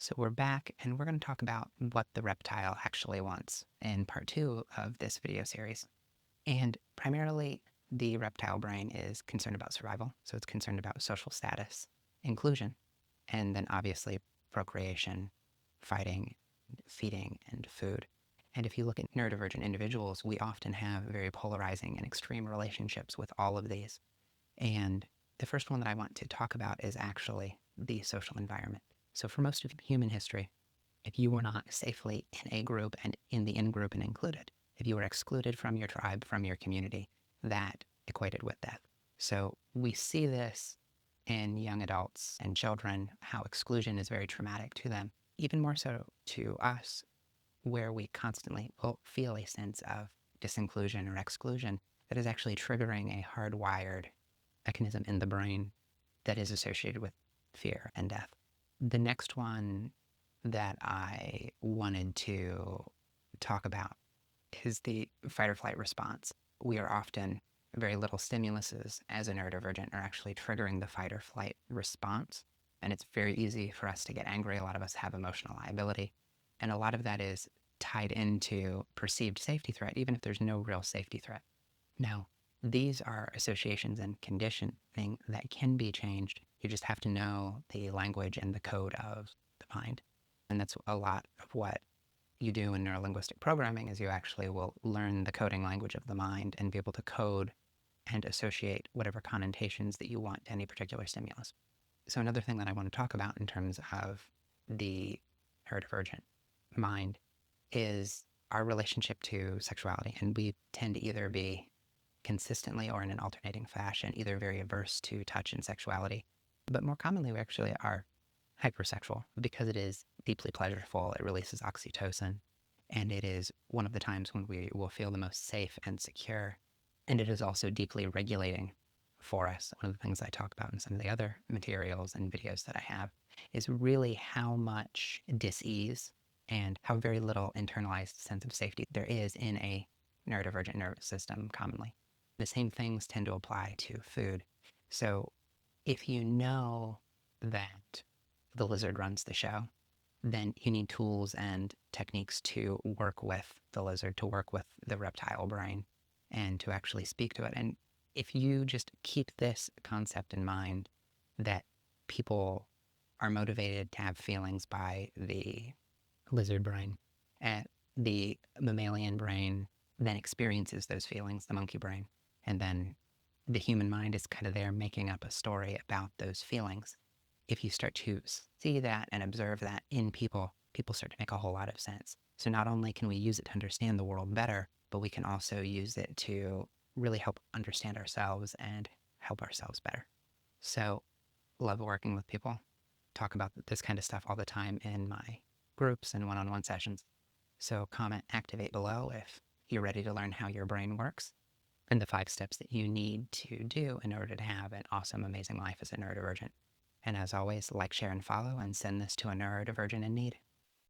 So we're back and we're going to talk about what the reptile actually wants in part 2 of this video series. And primarily, the reptile brain is concerned about survival. So it's concerned about social status, inclusion, and then obviously procreation, fighting, feeding, and food. And if you look at neurodivergent individuals, we often have very polarizing and extreme relationships with all of these. And the first one that I want to talk about is actually the social environment. So for most of human history, if you were not safely in a group and in the in-group and included, if you were excluded from your tribe, from your community, that equated with death. So we see this in young adults and children, how exclusion is very traumatic to them, even more so to us, where we constantly will feel a sense of disinclusion or exclusion that is actually triggering a hardwired mechanism in the brain that is associated with fear and death. The next one that I wanted to talk about is the fight or flight response. We are often, very little stimuluses as a neurodivergent are actually triggering the fight or flight response. And it's very easy for us to get angry. A lot of us have emotional liability. And a lot of that is tied into perceived safety threat, even if there's no real safety threat. Now, these are associations and conditioning that can be changed. You just have to know the language and the code of the mind. And that's a lot of what you do in neurolinguistic programming is you actually will learn the coding language of the mind and be able to code and associate whatever connotations that you want to any particular stimulus. So another thing that I want to talk about in terms of the neurodivergent mind is our relationship to sexuality. And we tend to either be consistently or in an alternating fashion, either very averse to touch and sexuality, but more commonly we actually are hypersexual because it is deeply pleasurable. It releases oxytocin, and it is one of the times when we will feel the most safe and secure. And it is also deeply regulating for us. One of the things I talk about in some of the other materials and videos that I have is really how much dis-ease and how very little internalized sense of safety there is in a neurodivergent nervous system commonly. The same things tend to apply to food. So if you know that the lizard runs the show, then you need tools and techniques to work with the lizard, to work with the reptile brain, and to actually speak to it. And if you just keep this concept in mind, that people are motivated to have feelings by the lizard brain, and the mammalian brain then experiences those feelings, the monkey brain, and then the human mind is kind of there making up a story about those feelings. If you start to see that and observe that in people, people start to make a whole lot of sense. So not only can we use it to understand the world better, but we can also use it to really help understand ourselves and help ourselves better. So love working with people. Talk about this kind of stuff all the time in my groups and one-on-one sessions. So comment activate below if you're ready to learn how your brain works and the 5 steps that you need to do in order to have an awesome, amazing life as a neurodivergent. And as always, like, share, and follow, and send this to a neurodivergent in need.